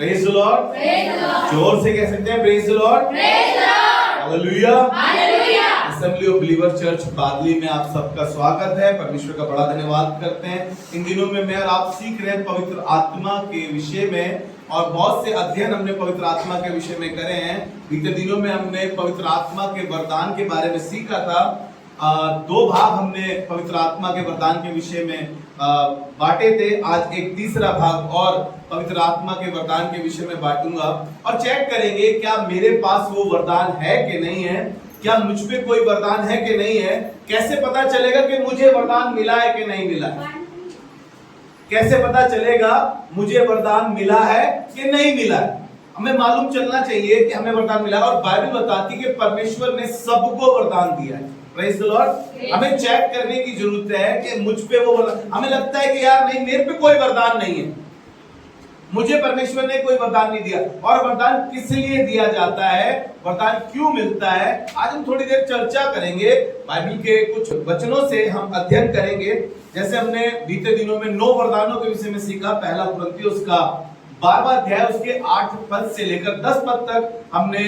Praise the Lord. जोर से कह सकते हैं praise the lord, hallelujah. Assembly of believer church Badli में आप सबका स्वागत है। परमेश्वर का बड़ा धन्यवाद करते हैं। इन दिनों में मैं और आप सीख रहे हैं पवित्र आत्मा के विषय में, और बहुत से अध्ययन हमने पवित्र आत्मा के विषय में करे हैं। बीते दिनों में हमने पवित्र आत्मा के वरदान के बारे में सीखा था। दो भाग हमने पवित्र आत्मा के वरदान के विषय में बांटे थे। आज एक तीसरा भाग और पवित्र आत्मा के वरदान के विषय में बांटूंगा, और चेक करेंगे क्या मेरे पास वो वरदान है कि नहीं है, क्या मुझ पे कोई वरदान है कि नहीं है। कैसे पता चलेगा कि मुझे वरदान मिला है कि नहीं मिला है? कैसे पता चलेगा मुझे वरदान मिला है कि नहीं मिला है? हमें मालूम चलना चाहिए कि हमें वरदान मिला है, और बाइबल बताती है कि परमेश्वर ने सबको वरदान दिया है। Praise the Lord. हमें चेक करने की जरूरत है कि मुझ पे वो वरदान, हमें लगता है कि यार नहीं, मेरे पे कोई वरदान नहीं है, मुझे परमेश्वर ने कोई वरदान नहीं दिया। और वरदान किस लिए दिया जाता है, वरदान क्यों मिलता है, आज हम थोड़ी देर चर्चा करेंगे। बाइबल के कुछ वचनों से हम अध्ययन करेंगे। जैसे हमने बीते दिनों में 9 वरदानों के विषय में सीखा। पहला कुरिन्थियों उसका 12वां अध्याय उसके 8 पद से लेकर 10 पद तक हमने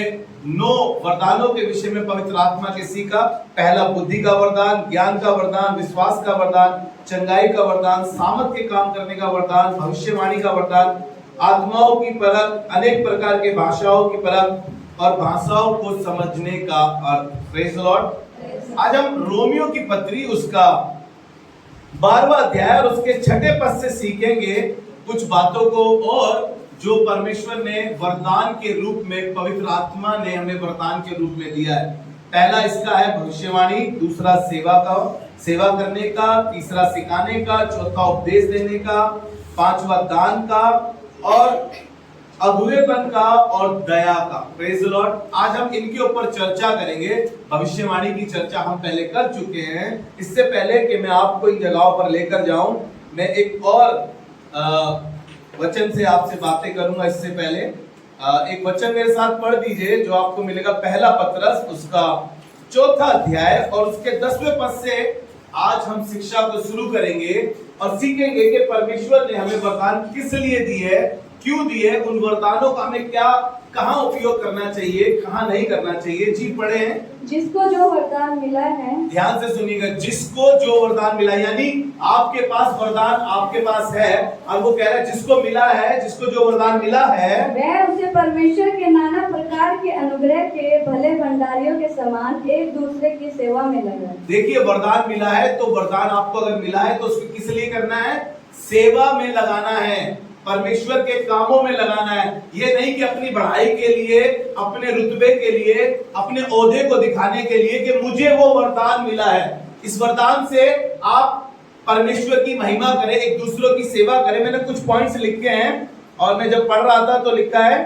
9 वरदानों के विषय में पवित्र आत्मा के सीखा। पहला बुद्धि का वरदान, ज्ञान का वरदान, विश्वास का वरदान, चंगाई का वरदान, सामर्थ के काम करने का वरदान, भविष्यवाणी का वरदान, आत्माओं की परख, अनेक प्रकार के भाषाओं की परख और भाषाओं को समझने का अर्थ। Praise the Lord. आज हम रोमियो की पत्री उसका 12वां अध्याय और उसके 6 पद से सीखेंगे कुछ बातों को, और जो परमेश्वर ने वरदान के रूप में, पवित्र आत्मा ने हमें वरदान के रूप में दिया है। पहला इसका है भविष्यवाणी, दूसरा सेवा करने का, तीसरा सिखाने का, चौथा उपदेश देने का, 5वां दान का, और अगुवेपन का, और दया का। Praise the Lord. आज हम इनके ऊपर चर्चा करेंगे। भविष्यवाणी की चर्चा हम पहले कर चुके हैं। इससे पहले कि मैं आपको इन जगहों पर लेकर जाऊं, मैं एक और वचन से आपसे बातें करूंगा। इससे पहले एक वचन मेरे साथ पढ़ दीजिए जो आपको मिलेगा पहला पतरस उसका 4था अध्याय और उसके 10वें पद से आज हम शिक्षा को शुरू करेंगे और सीखेंगे कि परमेश्वर ने हमें वरदान किस लिए दी है, क्यों दी है, उन वरदानों का हमें कहाँ उपयोग करना चाहिए, कहाँ नहीं करना चाहिए। जी पढ़े हैं। जिसको जो वरदान मिला है, ध्यान से सुनिएगा, जिसको जो वरदान मिला, यानी आपके पास वरदान आपके पास है, और वो कह रहा है जिसको मिला है, जिसको जो वरदान मिला है, वह उसे परमेश्वर के नाना प्रकार के अनुग्रह के भले भंडारियों के समान एक दूसरे की सेवा में लगाए। देखिए, वरदान मिला है तो वरदान आपको अगर मिला है तो उसको किस लिए करना है? सेवा में लगाना है, परमेश्वर के कामों में लगाना है। ये नहीं कि अपनी बढ़ाई के लिए, अपने रुतबे के लिए, अपने ओहदे को दिखाने के लिए कि मुझे वो वरदान मिला है। इस वरदान से आप परमेश्वर की महिमा करें, एक दूसरों की सेवा करें। मैंने कुछ पॉइंट्स लिखे हैं और मैं जब पढ़ रहा था तो लिखा है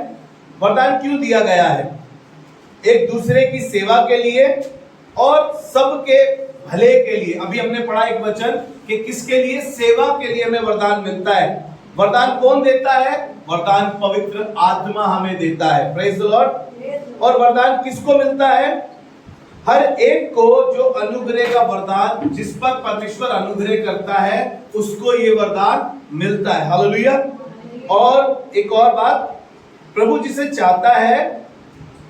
वरदान क्यों दिया गया है, एक दूसरे की सेवा के लिए और सबके भले के लिए। अभी हमने पढ़ा एक वचन कि किसके लिए? सेवा के लिए हमें वरदान मिलता है। वरदान कौन देता है? वरदान पवित्र आत्मा हमें देता है। Praise the Lord. और वरदान किसको मिलता है? हर एक को जो अनुग्रह का वरदान, जिस पर परमेश्वर अनुग्रह करता है, उसको ये वरदान मिलता है। हालेलुया। और एक और बात, प्रभु जिसे चाहता है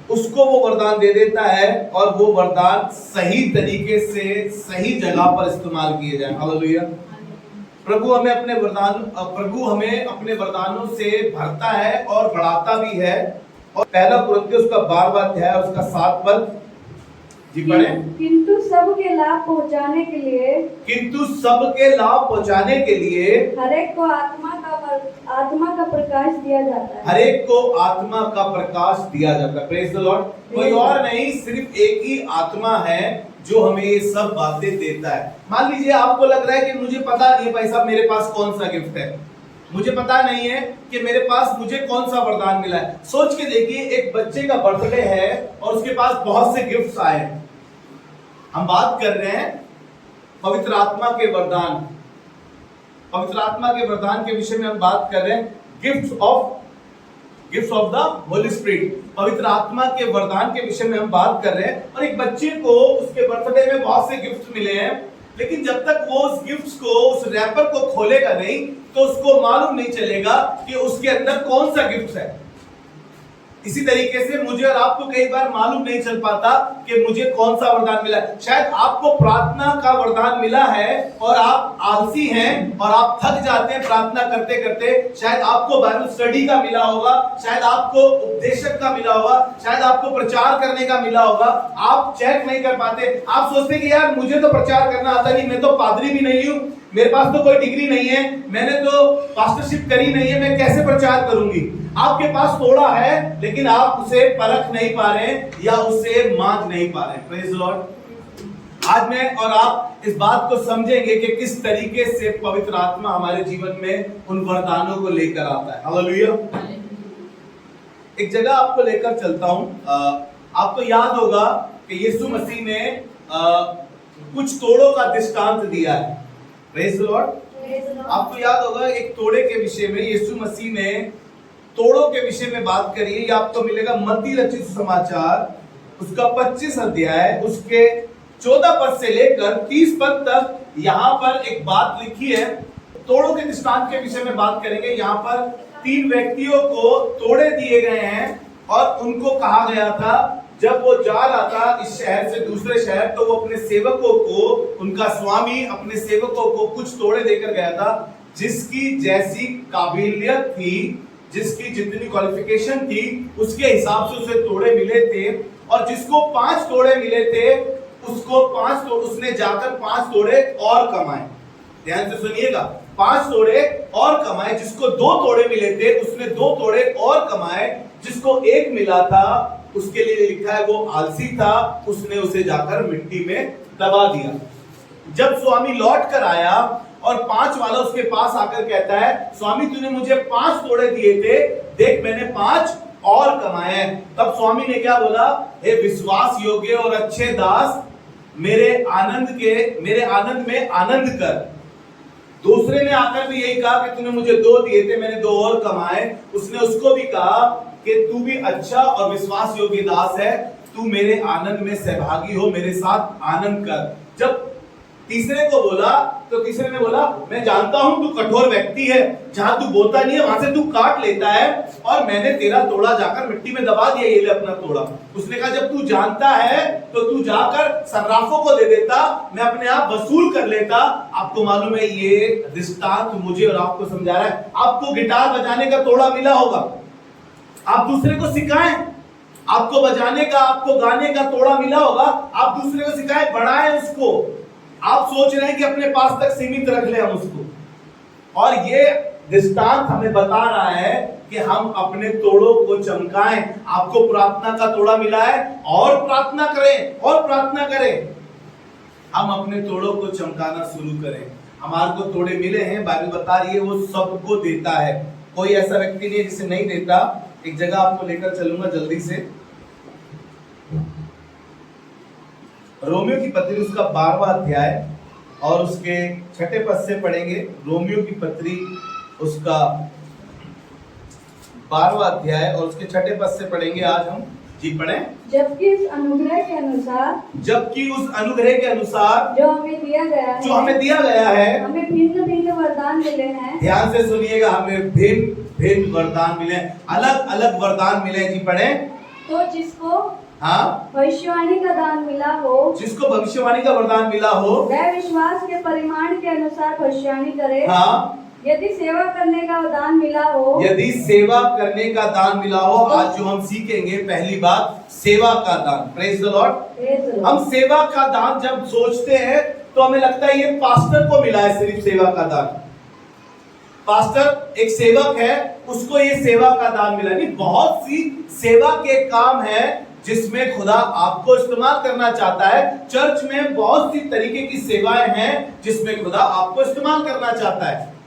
उसको वो वरदान दे देता है, और वो वरदान सही तरीके से सही जगह पर इस्तेमाल किए जाए। हालेलुया। प्रभु हमें अपने वरदानों से भरता है और बढ़ाता भी है। और पहला कुरिन्थियों उसका 12वां अध्याय उसका 7 पद जी पढ़े। किंतु सबके लाभ पहुंचाने के लिए, हर एक को आत्मा का प्रकाश दिया जाता है। हर एक को आत्मा का प्रकाश दिया जाता है। Praise the Lord. कोई और नहीं, सिर्फ एक ही आत्मा है जो हमें ये सब बातें देता है। मान लीजिए आपको लग रहा है कि मुझे पता नहीं भाई साहब मेरे पास कौन सा गिफ्ट है, मुझे पता नहीं है कि मेरे पास मुझे कौन सा वरदान मिला है। सोच के देखिए, एक बच्चे का बर्थडे है और उसके पास बहुत से गिफ्ट्स आए हैं। हम बात कर रहे हैं पवित्र आत्मा के वरदान, पवित्र आत्मा के वरदान के विषय में हम बात कर रहे हैं। Gifts of the Holi spirit, पवित्र आत्मा के वरदान के विषय में हम बात कर रहे हैं। और एक बच्चे को उसके बर्थडे में बहुत से गिफ्ट मिले हैं, लेकिन जब तक वो उस गिफ्ट्स को, उस रैपर को खोलेगा नहीं, तो उसको मालूम नहीं चलेगा कि उसके अंदर कौन सा गिफ्ट है। इसी तरीके से मुझे और आपको कई बार मालूम नहीं चल पाता कि मुझे कौन सा वरदान मिला है। शायद आपको प्रार्थना का वरदान मिला है और आप आलसी हैं और आप थक जाते हैं प्रार्थना करते करते। शायद आपको बाइबल स्टडी का मिला होगा, शायद आपको उपदेशक का मिला होगा, शायद आपको प्रचार करने का मिला होगा। आप चेक नहीं कर पाते। आप सोचते कि यार मुझे तो प्रचार करना आता नहीं, मैं तो पादरी भी नहीं हूं, मेरे पास तो कोई डिग्री नहीं है, मैंने तो पास्टरशिप करी नहीं है, मैं कैसे प्रचार करूंगी। आपके पास थोड़ा है लेकिन आप उसे परख नहीं पा रहे या उसे मांझ नहीं पा रहे। Praise Lord. आज मैं और आप इस बात को समझेंगे कि किस तरीके से पवित्र आत्मा हमारे जीवन में उन वरदानों को लेकर आता है। हालेलुया। एक जगह आपको लेकर चलता हूं। आपको याद होगा कि यीशु मसीह ने कुछ तोड़ों का दृष्टांत दिया है। Praise Lord. आपको याद होगा एक तोड़े के विषय में यीशु मसीह ने तोड़ों के विषय में बात करी है। ये आपको मिलेगा मत्ती रचित समाचार उसका 25 अध्याय उसके 14 पद से लेकर 30 पद तक। यहाँ पर एक बात लिखी है, तोड़ों के दृष्टांत के विषय में बात करेंगे। यहाँ पर 3 व्यक्तियों को तोड़े दिए गए हैं और उनको कहा गया था जब वो जा रहा था इस शहर से दूसरे शहर, तो वो अपने सेवकों को, उनका स्वामी अपने सेवकों को कुछ तोड़े देकर गया था। जिसकी जैसी काबिलियत थी, जिसकी जितनी क्वालिफिकेशन थी, उसके हिसाब से उसे तोड़े मिले थे। और जिसको 5 तोड़े मिले थे उसको 5 तोड़े, उसने जाकर 5 तोड़े और कमाए। ध्यान से सुनिएगा, 5 तोड़े और कमाए। जिसको 2 तोड़े मिले थे उसने 2 तोड़े और कमाए। जिसको 1 मिला था उसके लिए लिखा है वो आलसी था, उसने उसे जाकर मिट्टी में दबा दिया। जब स्वामी लौट कर आया और 5 वाला उसके पास आकर कहता है, स्वामी तूने मुझे 5 तोड़े दिए थे, देख मैंने 5 और कमाए। तब स्वामी ने क्या बोला, हे विश्वास योग्य और अच्छे दास, मेरे आनंद में आनंद कर। दूसरे ने आकर भी यही कहा कि तूने मुझे 2 दिए थे, मैंने 2 और कमाए। उसने उसको भी कहा कि तू भी अच्छा और विश्वास योग्य दास है, तू मेरे आनंद में सहभागी हो, मेरे साथ आनंद कर। जब तीसरे को बोला तो तीसरे ने बोला, मैं जानता हूं तू कठोर व्यक्ति है, जहां तू बोता नहीं है वहां से तू काट लेता है, और मैंने तेरा तोड़ा जाकर मिट्टी में दबा दिया, ये ले अपना तोड़ा। उसने कहा जब तू जानता है तो तू जाकर सर्राफों को दे देता, मैं अपने आप वसूल कर लेता। आपको मालूम है ये दृष्टांत मुझे और आपको समझा रहा है। आपको गिटार बजाने का तोड़ा मिला होगा, आप दूसरे को सिखाएं। आपको बजाने का, आपको गाने का तोड़ा मिला होगा, आप दूसरे को सिखाएं, बढ़ाएं उसको। आप सोच रहे हैं कि अपने पास तक सीमित रख ले हम उसको। और ये दृष्टांत हमें बता रहा है कि हम अपने तोड़ों को चमकाएं। आपको प्रार्थना का तोड़ा मिला है, और प्रार्थना करें और प्रार्थना करें। हम अपने तोड़ों को चमकाना शुरू करें। हमारे को तोड़े मिले हैं, बाइबल बता रही है वो सबको देता है, कोई ऐसा व्यक्ति नहीं है जिसे नहीं देता। एक जगह आपको लेकर चलूंगा जल्दी से, रोमियो की पत्री उसका 12वां अध्याय और उसके 6ठे पद से पढ़ेंगे। रोमियो की पत्री उसका 12वां अध्याय और उसके 6ठे पद से पढ़ेंगे आज हम। जी पढ़ें। जबकि उस अनुग्रह के अनुसार, जबकि उस अनुग्रह के अनुसार जो हमें दिया गया है, हमें भिन्न भिन्न वरदान मिले हैं। ध्यान से सुनिएगा, हमें भिन्न भिन्न वरदान मिले, अलग अलग वरदान मिले। जी पढ़ें। तो जिसको भविष्यवाणी का दान मिला हो, जिसको भविष्यवाणी का वरदान मिला हो, वह विश्वास के परिमाण के अनुसार भविष्यवाणी करे। यदि सेवा करने का दान मिला हो, यदि सेवा करने का दान मिला हो, आज जो हम सीखेंगे पहली बात, सेवा का दान। Praise the Lord. हम सेवा का दान जब सोचते हैं तो हमें लगता है ये पास्टर को मिला है सिर्फ सेवा का दान। पास्टर एक सेवक है, उसको ये सेवा का दान मिला नहीं। बहुत सी सेवा के काम है जिसमें खुदा आपको इस्तेमाल करना चाहता है। चर्च में बहुत सी तरीके की सेवाएं हैं जिसमें खुदा आपको इस्तेमाल करना चाहता है।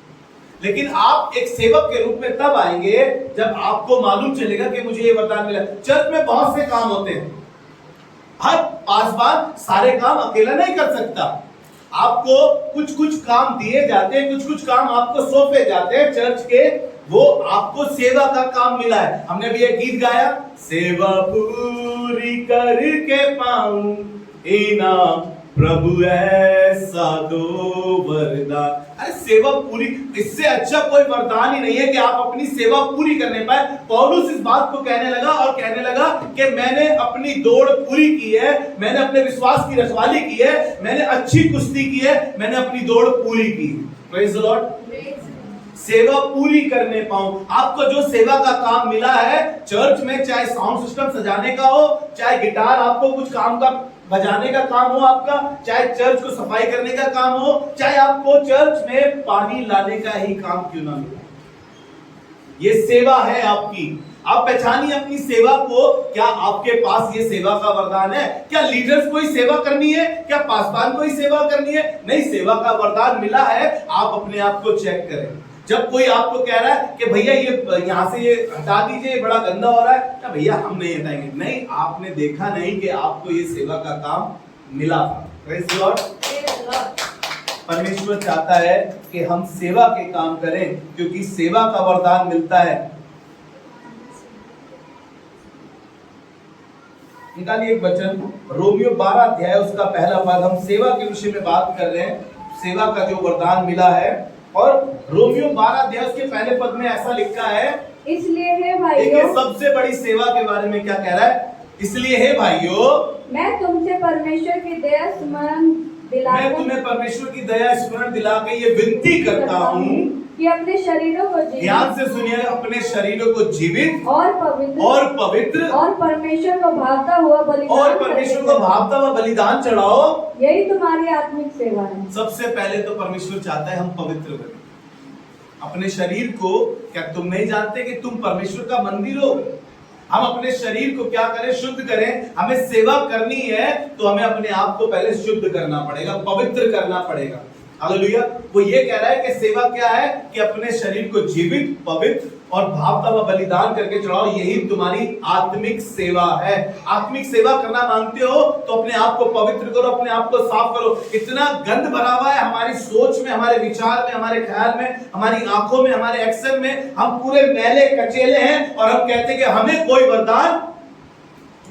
लेकिन आप एक सेवक के रूप में तब आएंगे जब आपको मालूम चलेगा कि मुझे ये वरदान मिला। चर्च में बहुत से काम होते हैं, हर पासवान सारे काम अकेला नहीं कर सकता। आपको कुछ कुछ काम दिए जाते हैं, कुछ कुछ काम आपको सौंपे जाते हैं चर्च के, वो आपको सेवा का काम मिला है। हमने भी एक गीत गाया, सेवा पूरी करके पाऊं इनाम प्रभु ऐसा दो वरदान। अरे सेवा पूरी, इससे अच्छा कोई वरदान ही नहीं है कि आप अपनी सेवा पूरी करने पाए। पौलुस इस बात को कहने लगा और कहने लगा कि मैंने अपनी दौड़ पूरी की है, मैंने अपने विश्वास की रखवाली की है, मैंने अच्छी कुश्ती की है, मैंने अपनी दौड़ पूरी की। Praise the Lord. सेवा पूरी करने पाऊं। आपको जो सेवा का काम मिला है चर्च में, चाहे साउंड सिस्टम सजाने का हो, चाहे गिटार आपको कुछ काम का बजाने का काम हो आपका, चाहे चर्च को सफाई करने का काम हो, चाहे आपको चर्च में पानी लाने का ही काम क्यों ना मिले, ये सेवा है आपकी। आप पहचानिए अपनी सेवा को। क्या आपके पास ये सेवा का वरदान है? क्या लीडर्स को ही सेवा करनी है? क्या पासवान को ही सेवा करनी है? नहीं, सेवा का वरदान मिला है। आप अपने आप को चेक करें। जब कोई आपको कह रहा है कि भैया ये यहां से ये हटा दीजिए, बड़ा गंदा हो रहा है, क्या भैया हम नहीं हटाएंगे? नहीं, आपने देखा नहीं कि आपको ये सेवा का काम मिला था। Praise the Lord. परमेश्वर चाहता है कि हम सेवा के काम करें, क्योंकि सेवा का वरदान मिलता है। निकालिए एक वचन, रोमियो 12 अध्याय उसका पहला पद। हम सेवा के विषय में बात कर रहे हैं, सेवा का जो वरदान मिला है। और रोमियो 12 अध्याय उसके पहले पद में ऐसा लिखा है, इसलिए हे भाइयों, देखिए सबसे बड़ी सेवा के बारे में क्या कह रहा है। इसलिए हे भाइयों, मैं तुमसे परमेश्वर की दया स्मरण दिलाकर, मैं तुम्हें परमेश्वर की दया स्मरण दिला के ये विनती करता हूँ कि अपने शरीरों को जीवित, ध्यान से सुनिए, अपने शरीरों को जीवित और पवित्र और परमेश्वर को भावता हुआ बलिदान, और परमेश्वर को भावता हुआ बलिदान चढ़ाओ, यही तुम्हारी आत्मिक सेवा है। सबसे पहले तो परमेश्वर चाहता है हम पवित्र बने अपने शरीर को। क्या तुम नहीं जानते कि तुम परमेश्वर का मंदिर हो? हम अपने शरीर को क्या करें? शुद्ध करें। हमें सेवा करनी है तो हमें अपने आप को पहले शुद्ध करना पड़ेगा, पवित्र करना पड़ेगा। हालेलुया। वो ये कह रहा है कि सेवा क्या है कि अपने शरीर को जीवित, पवित्र और भावता हुआ बलिदान करके चढ़ाओ, यही तुम्हारी आत्मिक सेवा है। आत्मिक सेवा करना मांगते हो तो अपने आप को पवित्र करो, अपने आप को साफ करो। इतना गंद भरा हुआ है हमारी सोच में, हमारे विचार में, हमारे ख्याल में, हमारी आंखों में, हमारे एक्शन में। हम पूरे मैले कचेले हैं और हम कहते हैं कि हमें कोई वरदान,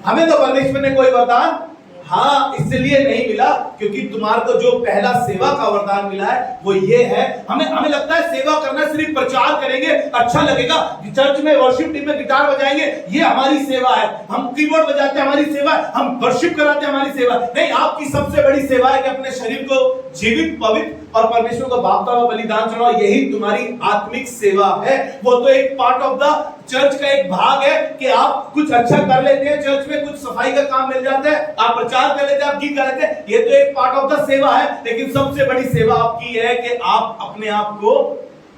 हमें तो परमेश्वर ने कोई वरदान हाँ इसलिए नहीं मिला क्योंकि तुम्हारे को जो पहला सेवा का वरदान मिला है वो ये है। हमें लगता है सेवा करना सिर्फ प्रचार करेंगे, अच्छा लगेगा, चर्च में वर्शिप टीम में गिटार बजाएंगे, ये हमारी सेवा है। हम कीबोर्ड बजाते हैं, हमारी सेवा है। हम वर्शिप कराते हैं, हमारी सेवा नहीं। आपकी सबसे बड़ी सेवा है कि अपने शरीर को जीवित, पवित्र और परमेश्वर को भावता हुआ बलिदान चढ़ाओ, यही तुम्हारी आत्मिक सेवा है। वो तो एक पार्ट ऑफ द चर्च का एक भाग है कि आप कुछ अच्छा कर लेते हैं, चर्च में कुछ सफाई का काम मिल जाता है, आप प्रचार कर लेते हैं, आप गीत कर लेते हैं, ये तो एक पार्ट ऑफ द सेवा है। लेकिन सबसे बड़ी सेवा आपकी है कि आप अपने आप को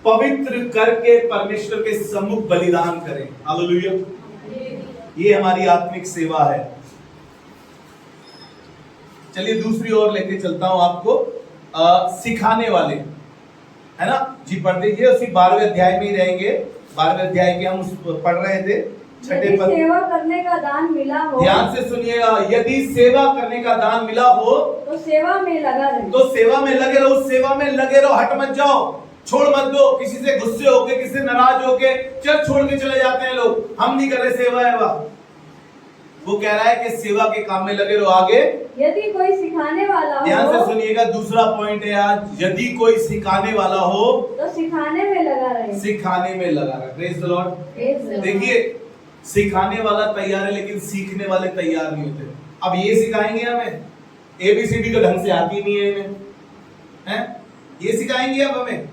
पवित्र करके परमेश्वर के सम्मुख बलिदान करें। हालेलुया। ये हमारी आत्मिक सेवा है। चलिए दूसरी ओर लेके चलता हूं आपको, सिखाने वाले, है ना जी। पढ़ दीजिए, उसी 12वें अध्याय में ही रहेंगे। 12वें अध्याय के हम पढ़ रहे थे, छठे पद। सेवा करने का दान मिला हो, ध्यान से सुनिएगा, यदि सेवा करने का दान मिला हो तो सेवा में लगा रहे, तो सेवा में लगे रहो, सेवा में लगे रहो। हट मत जाओ, छोड़ मत दो। किसी से गुस्से होके, किसी से नाराज होके चर्च छोड़ के चले जाते हैं लोग, हम नहीं कर रहे सेवा है। वाह, वो कह रहा है कि सेवा के काम में लगे रहो। आगे, यदि कोई सिखाने वाला हो, ध्यान से सुनिएगा, दूसरा पॉइंट है आज, यदि कोई सिखाने वाला हो तो सिखाने में लगा रहे, सिखाने में लगा रहे। Praise the Lord. देखिए, सिखाने वाला तैयार है लेकिन सीखने वाले तैयार नहीं होते। अब ये सिखाएंगे हमें, ABCD तो ढंग से आती नहीं है इन्हें, हैं? ये सिखाएंगे अब हमें,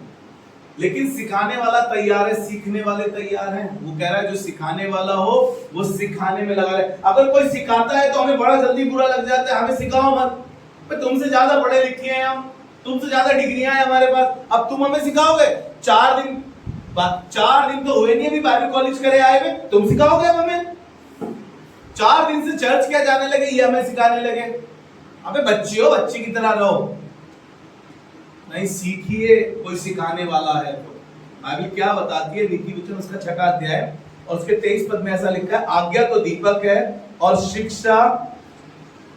लेकिन सिखाने वाला तैयार है, सीखने वाले तैयार हैं। वो कह रहा है जो सिखाने वाला हो वो सिखाने में लगा रहे। अगर कोई सिखाता है तो हमें बड़ा जल्दी बुरा लग जाता है, हमें सिखाओ मत, तुमसे ज्यादा पढ़े लिखे हैं हम, तुमसे ज्यादा डिग्रियां हैं हमारे पास, अब तुम हमें सिखाओगे? 4 दिन तो हुए नहीं अभी बाइबल कॉलेज करे आए हुए, तुम सिखाओगे अब हमें? 4 दिन से चर्च क्या जाने लगे, ये हमें सिखाने लगे? अबे बच्ची हो, बच्ची की तरह रहो। नहीं, सीखिए, कोई सिखाने वाला है तो। बाइबल क्या बताती है? नीति वचन उसका 6वां अध्याय और उसके 23 पद में ऐसा लिखा है, आज्ञा तो दीपक है और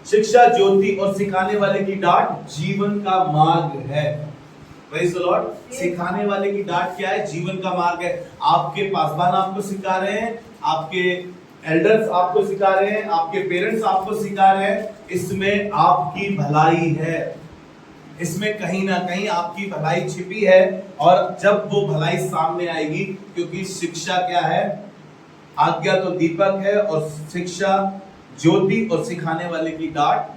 शिक्षा ज्योति और सिखाने वाले की डांट जीवन का मार्ग है। Praise the Lord. सिखाने वाले की डांट क्या है? जीवन का मार्ग है। आपके पासवान आपको सिखा रहे हैं, आपके एल्डर्स आपको सिखा रहे हैं, आपके पेरेंट्स आपको सिखा रहे हैं, इसमें आपकी भलाई है, इसमें कहीं ना कहीं आपकी भलाई छिपी है। और जब वो भलाई सामने आएगी, क्योंकि शिक्षा क्या है, आज्ञा तो दीपक है और शिक्षा ज्योति, और सिखाने वाले की डांट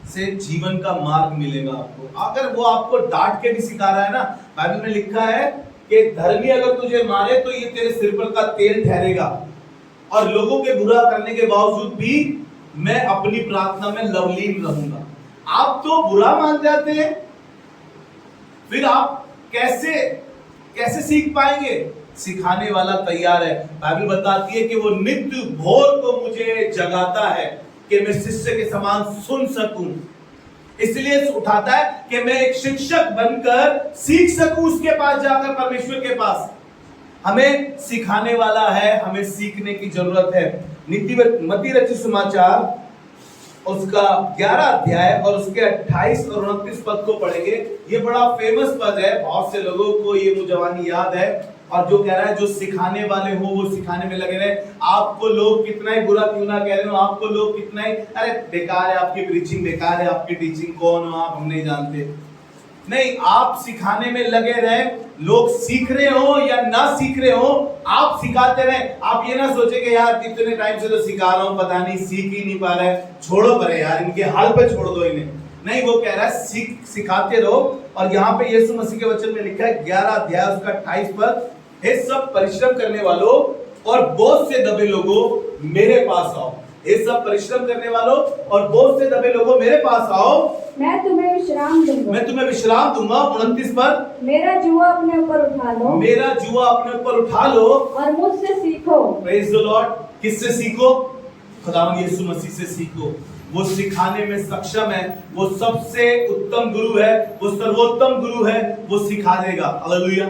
से जीवन का मार्ग मिलेगा आपको। अगर वो आपको डांट के भी सिखा रहा है ना, बाइबल में लिखा है कि धर्मी अगर तुझे मारे तो ये तेरे सिर पर का तेल ठहरेगा, और लोगों के बुरा करने के बावजूद भी मैं अपनी प्रार्थना में लवलीन रहूंगा। आप तो बुरा मान जाते हैं, फिर आप कैसे सीख पाएंगे? सिखाने वाला तैयार है। बाइबल बताती है कि वो नित्य भोर को मुझे जगाता है कि मैं शिष्य के समान सुन सकूं, इसलिए उठाता है कि मैं एक शिक्षक बनकर सीख सकूं उसके पास जाकर, परमेश्वर के पास। हमें सिखाने वाला है, हमें सीखने की जरूरत है। मत्ती रचित सुसमाचार उसका 11 अध्याय और उसके 28 और 29 पद को पढ़ेंगे। ये बड़ा फेमस पद है, बहुत से लोगों को ये मुजवानी याद है। और जो कह रहा है जो सिखाने वाले हो वो सिखाने में लगे रहे। आपको लोग कितना ही बुरा क्यों ना कह रहे हो, आपको लोग कितना ही अरे बेकार है आपकी प्रीचिंग, बेकार है आपकी टीचिंग, कौन हो आप, हम नहीं जानते। नहीं, आप सिखाने में लगे रहे। लोग सीख रहे हो या ना सीख रहे हो, आप सिखाते रहे। आप ये ना सोचे कि यार इतने टाइम से तो सिखा रहा हूं, पता नहीं सीख ही नहीं पा रहा है, छोड़ो परे यार, इनके हाल पे छोड़ दो इन्हें। नहीं, वो कह रहा है सिखाते रहो। और यहाँ पे यीशु मसीह के वचन में लिखा है 11 अध्याय उसका 28 पद, हे सब परिश्रम करने वालों और बोझ से दबे लोगों मेरे पास आओ। हे सब परिश्रम करने वालों और बोझ से दबे लोगों मेरे पास आओ, मैं तुम्हें विश्राम दूंगा। मैं तुम्हें विश्राम दूंगा। 29 पद, मेरा जुआ अपने ऊपर उठा लो, मेरा जुआ अपने ऊपर उठा लो और मुझसे सीखो। Praise the Lord. किससे सीखो? खुदावंद यीशु मसीह से सीखो। वो सिखाने में सक्षम है, वो सबसे उत्तम गुरु है, वो सर्वोत्तम गुरु है, वो सिखा देगा। हालेलुया।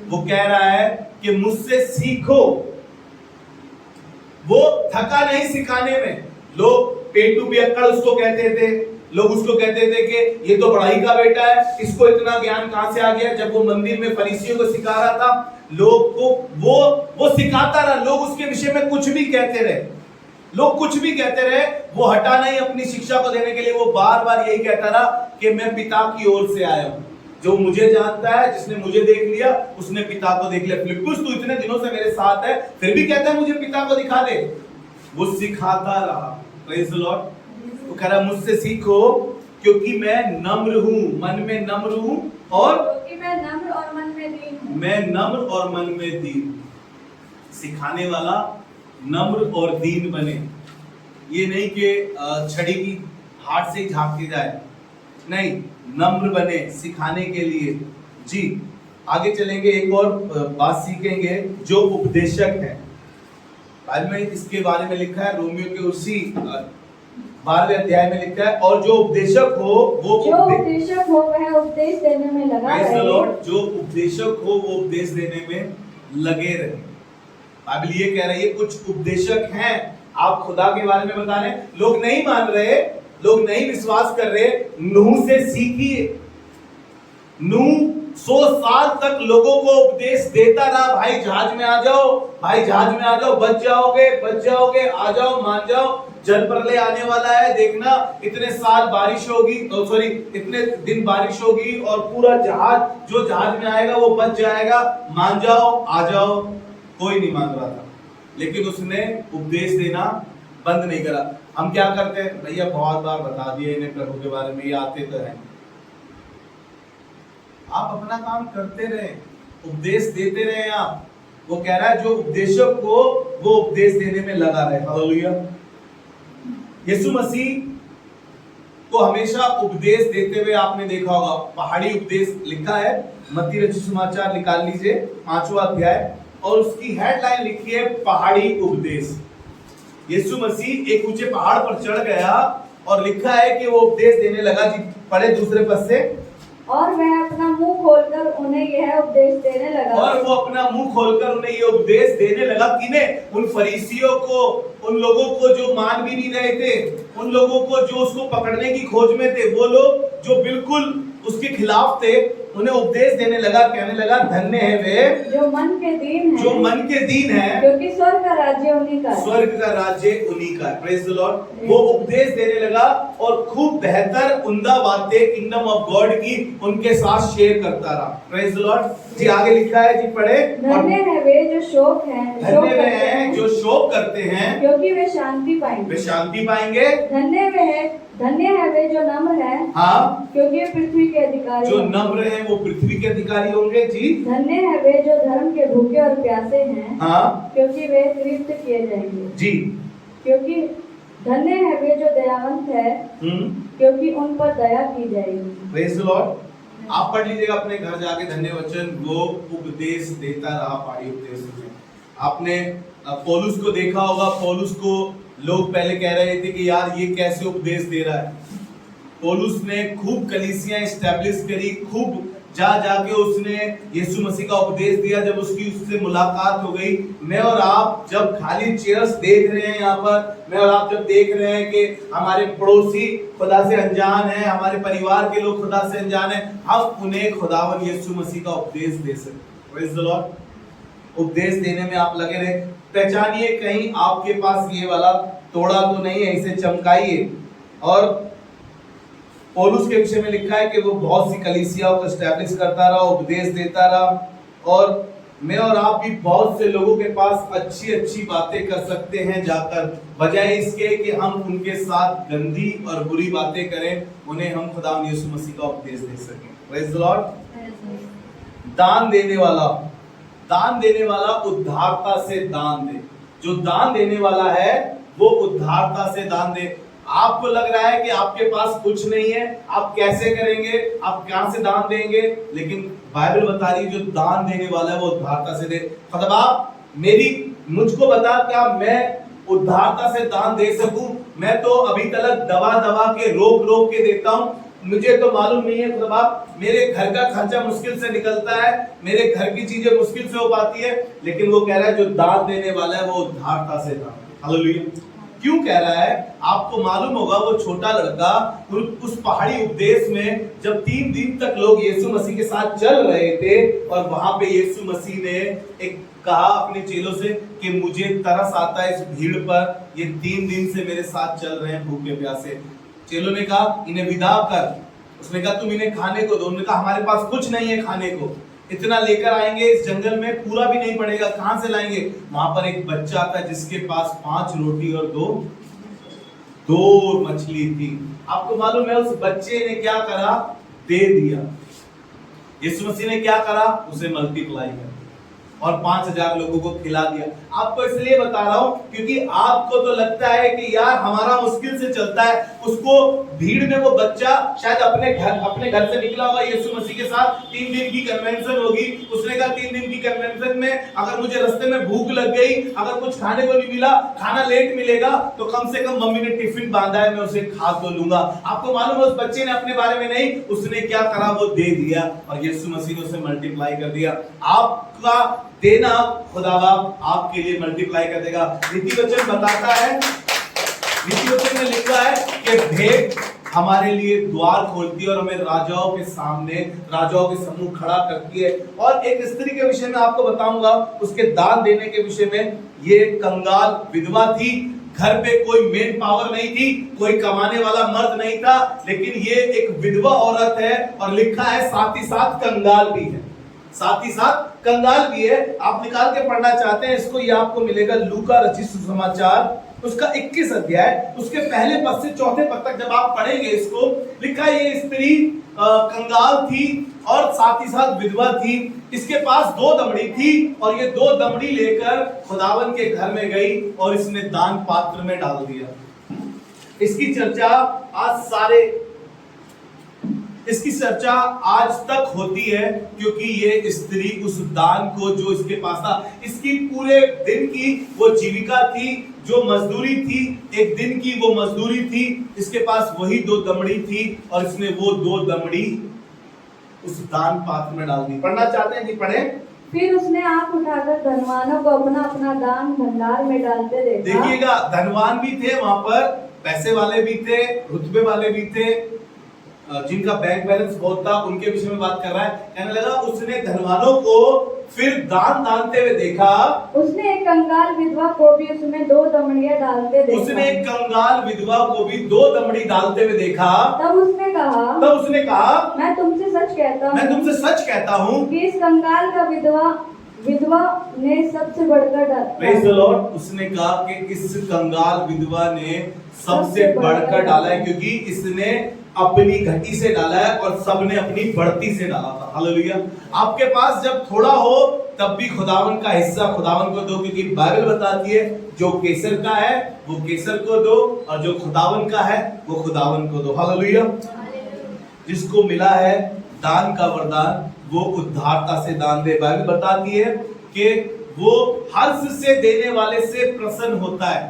वो कह रहा है कि मुझसे सीखो। वो थका नहीं सिखाने में। लोग पेटू पियक्कड़ उसको कहते थे, लोग उसको कहते थे कि ये तो पढ़ाई का बेटा है, इसको इतना ज्ञान कहां से आ गया। जब वो मंदिर में फरीसियों को सिखा रहा था, लोग को वो सिखाता रहा, लोग उसके विषय में कुछ भी कहते रहे, लोग कुछ भी कहते रहे, वो हटा नहीं अपनी शिक्षा को देने के लिए। वो बार बार यही कहता रहा कि मैं पिता की ओर से आया हूं। जो मुझे जानता है, जिसने मुझे देख लिया, उसने पिता को देख लिया। फिलिप्पुस तू इतने दिनों से मेरे साथ है, फिर भी कहता है मुझे पिता को दिखा दे। वो सिखाता रहा। Praise the Lord. तो कह रहा मुझसे सीखो क्योंकि मैं नम्र हूं, मन में नम्र हूं, और क्योंकि मैं नम्र और मन में दीन हूं। मैं नम्र और मन में दीन। सिखाने वाला नम्र और दीन बने। ये नहीं कि छड़ी की हाथ से ही झांकती जाए, नहीं, नम्र बने सिखाने के लिए। जी आगे चलेंगे, एक और बात सीखेंगे जो उपदेशक है। बाइबल में इसके बारे में लिखा है, रोमियो के उसी 12वें अध्याय में लिखा है, और जो उपदेशक हो वो वह उपदेश देने में लगा रहे। जो उपदेशक हो वो उपदेश देने में लगे रहे। बाइबल ये कह रही है कुछ उपदेशक हैं, आप खुदा के बारे में बता रहे हैं, लोग नहीं मान रहे, लोग नहीं विश्वास कर रहे। नूह से सीखिए। नूह 100 साल तक लोगों को उपदेश देता रहा, भाई जहाज में आ जाओ, भाई जहाज में आ जाओ, बच जाओगे, आ जाओ, मान जाओ, जल प्रलय आने वाला है, देखना इतने साल बारिश होगी, इतने दिन बारिश होगी और पूरा जहाज, जो जहाज में आएगा वो बच जाएगा, मान जाओ, आ जाओ। कोई नहीं मान रहा था, लेकिन उसने उपदेश देना बंद नहीं करा। हम क्या करते हैं, भैया बहुत बार बता दिए इन्हें प्रभु के बारे में, ये आते तो हैं। आप अपना काम करते रहे, उपदेश देते रहे आप। वो कह रहा है जो उपदेशक को वो उपदेश देने में लगा रहे। हालेलुया। यीशु मसीह को हमेशा उपदेश देते हुए आपने देखा होगा, पहाड़ी उपदेश लिखा है। मत्ती रचित सुसमाचार निकाल लीजिए 5वां अध्याय, और उसकी हेडलाइन लिखी है पहाड़ी उपदेश। यीशु मसीह एक ऊंचे पहाड़ पर चढ़ गया और लिखा है कि वो उपदेश देने लगा। जी पढ़े दूसरे पद से, और वह अपना मुंह खोलकर उन्हें यह उपदेश देने लगा। और वो अपना मुंह खोलकर उन्हें ये उपदेश देने लगा। किन्हें? उन फरीसियों को, उन लोगों को जो मान भी नहीं रहे थे, उन लोगों को जो उसको पकड़ने की खोज में थे, वो लोग जो बिल्कुल उसके खिलाफ थे, उन्हें उपदेश देने लगा, कहने लगा धन्य है वे जो मन के दीन है, जो मन के दीन है, क्योंकि स्वर्ग का राज्य उन्हीं का है। स्वर्ग का राज्य उन्हीं का है। Praise the Lord. वो उपदेश देने लगा और खूब बेहतर उम्दा बातें किंगडम ऑफ गॉड की उनके साथ शेयर करता रहा। Praise the Lord. जी आगे लिखा है, जी पढ़े। धन्य है वे जो शोक हैं, धन्य वे हैं जो शोक करते हैं, क्योंकि वे शांति पाएंगे। वे शांति पाएंगे। धन्य है वे जो नम्र हैं, हाँ, क्योंकि वे पृथ्वी के अधिकारी जो हैं। नम्र हैं वो पृथ्वी के अधिकारी होंगे। जी धन्य है वे जो धर्म के भूखे और प्यासे हैं, हाँ, क्योंकि वे तृप्त किए जाएंगे। जी क्योंकि धन्य है वे जो दयावंत है, क्योंकि उन पर दया की जाएगी। Praise the Lord. आप पढ़ लीजिएगा अपने घर जाके धन्य वचन। वो उपदेश देता रहा पहाड़ी उपदेश में। आपने पौलुस को देखा होगा, पौलुस को लोग पहले कह रहे थे कि यार ये कैसे उपदेश दे रहा है। पौलुस ने खूब कलीसियां एस्टैब्लिश करी, खूब जा जाके उसने यीशु मसीह का उपदेश दिया। जब उसकी उससे मुलाकात हो गई, मैं और आप जब खाली चेयर्स देख रहे हैं यहाँ पर, मैं और आप जब देख रहे हैं कि हमारे पड़ोसी खुदा से अनजान है, हमारे परिवार के लोग खुदा से अनजान है, हम उन्हें खुदावन यीशु मसीह का उपदेश दे सकते। Praise the Lord. उपदेश देने में आप लगे रहे। पहचानिए कहीं आपके पास ये वाला तोड़ा तो नहीं है, इसे चमकाइए। और पौलुस के विषय में लिखा है कि वो बहुत सी कलीसियाओं को एस्टैब्लिश करता रहा, उपदेश देता रहा। और मैं और आप भी बहुत से लोगों के पास अच्छी अच्छी बातें कर सकते हैं जाकर, बजाय इसके कि हम उनके साथ गंदी और बुरी बातें करें, उन्हें हम खुदा यीशु मसीह का उपदेश दे सकें। Praise the Lord. दान देने वाला उद्धारता से दान दे। जो दान देने वाला है वो उद्धारता से दान दे। आपको लग रहा है कि आपके पास कुछ नहीं है, आप कैसे करेंगे, आप कहां से दान देंगे, लेकिन बाइबल बता रही है जो दान देने वाला है वो उद्धारता से दे। मतलब आप मुझको बता क्या मैं उद्धारता से दान दे सकूं? मैं तो अभी तक दबा के रोक के देता हूं। मुझे तो मालूम नहीं है खुदा बाप, मेरे घर का खर्चा मुश्किल से निकलता है, मेरे घर की चीजें मुश्किल से हो पाती है, लेकिन वो कह रहा है जो दान देने वाला है वो उद्धारता से दान। हालेलुया। क्यों कह रहा है? आपको मालूम होगा वो छोटा लड़का उस पहाड़ी उपदेश में जब 3 दिन तक लोग यीशु मसीह के साथ चल रहे थे, और वहां पे यीशु मसीह ने एक कहा अपने चेलों से कि मुझे तरस आता है इस भीड़ पर, ये 3 दिन से मेरे साथ चल रहे हैं भूखे प्यासे। चेलों ने कहा इन्हें विदा कर। उसने कहा तुम इन्हें खाने को दो। उन्होंने कहा हमारे पास कुछ नहीं है खाने को, इतना लेकर आएंगे इस जंगल में पूरा भी नहीं पड़ेगा, कहां से लाएंगे? वहां पर एक बच्चा था जिसके पास 5 रोटी और 2 मछली थी। आपको मालूम है उस बच्चे ने क्या करा? दे दिया। यीशु मसीह ने क्या करा? उसे मल्टीप्लाई कर और 5000 लोगों को खिला दिया। आपको इसलिए बता रहा हूं क्योंकि आपको तो लगता है कि यार हमारा मुश्किल से चलता है। उसको भीड़ में वो बच्चा शायद अपने घर से निकला होगा यीशु मसीह के साथ, 3 दिन की कन्वेंशन होगी। उसने कहा 3 दिन की कन्वेंशन में अगर मुझे रास्ते में भूख लग गई, अगर कुछ खाने को नहीं मिला, खाना लेट मिलेगा, तो कम से कम मम्मी ने टिफिन बांधा है, मैं उसे खा तो लूंगा। आपको मालूम है उस बच्चे ने अपने बारे में नहीं, उसने क्या करा? वो दे दिया और यीशु मसीह ने उसे मल्टीप्लाई कर दिया। आपका देना खुदा बाप आपके लिए मल्टीप्लाई कर देगा। नीति वचन बताता है, नीति वचन में लिखा है कि भेंट हमारे लिए द्वार खोलती है और हमें राजाओं के सामने, राजाओं के सम्मुख खड़ा करती है। और एक स्त्री के विषय में आपको बताऊंगा, उसके दान देने के विषय में। ये कंगाल विधवा थी, घर पे कोई मेन पावर नहीं थी, कोई कमाने वाला मर्द नहीं था, लेकिन ये एक विधवा औरत है और लिखा है साथ ही साथ कंगाल भी है, साथ ही साथ कंगाल भी है। आप निकाल के पढ़ना चाहते हैं इसको, ये आपको मिलेगा लूका रचित सुसमाचार उसका 21 अध्याय, उसके पहले पद से चौथे पद तक जब आप पढ़ेंगे इसको, लिखा है ये स्त्री कंगाल थी और साथ ही साथ विधवा थी। इसके पास 2 दमड़ी थी और ये 2 दमड़ी लेकर खुदावन के घर में गई और इसने दान पात्र में डाल दिया। इसकी चर्चा आज तक होती है क्योंकि ये स्त्री उस दान को जो इसके पास था, इसकी पूरे दिन की वो जीविका थी, जो मजदूरी थी, एक दिन की वो मजदूरी थी, इसके पास वही 2 दमड़ी थी और इसने वो 2 दमड़ी उस दान पात्र में डाल दी। पढ़ना चाहते हैं जी? पढ़े। फिर उसने आंख उठाकर धनवानों को अपना अपना दान भंडार में डालते देखा। देखिएगा धनवान भी थे वहां पर पैसे वाले भी थे, रुतबे वाले भी थे, जिनका बैंक बैलेंस बहुत था, उनके विषय में बात कर रहा है। कहने लगा उसने धनवानों को फिर दान डालते हुए देखा, उसने एक कंगाल विधवा को भी उसमें 2 दमड़ियां डालते देखा। उसने एक कंगाल विधवा को भी 2 दमड़ी डालते हुए देखा। तब उसने कहा, मैं तुमसे सच कहता हूँ कि इस कंगाल का विधवा ने सबसे बढ़कर डाला। Praise the Lord. उसने कहा कि इस कंगाल विधवा ने सबसे बढ़कर डाला है, क्योंकि इसने अपनी घटी से डाला है और सबने अपनी बढ़ती से डाला था। हालेलुया। आपके पास जब थोड़ा हो तब भी खुदावन का हिस्सा खुदावन को दो, क्योंकि बाइबल बताती है जो केसर का है वो केसर को दो और जो खुदावन का है वो खुदावन को दो। हालेलुया। जिसको मिला है दान का वरदान वो उद्धारता से दान दे। बाइबल बताती है कि वो हर्ष से देने वाले से प्रसन्न होता है,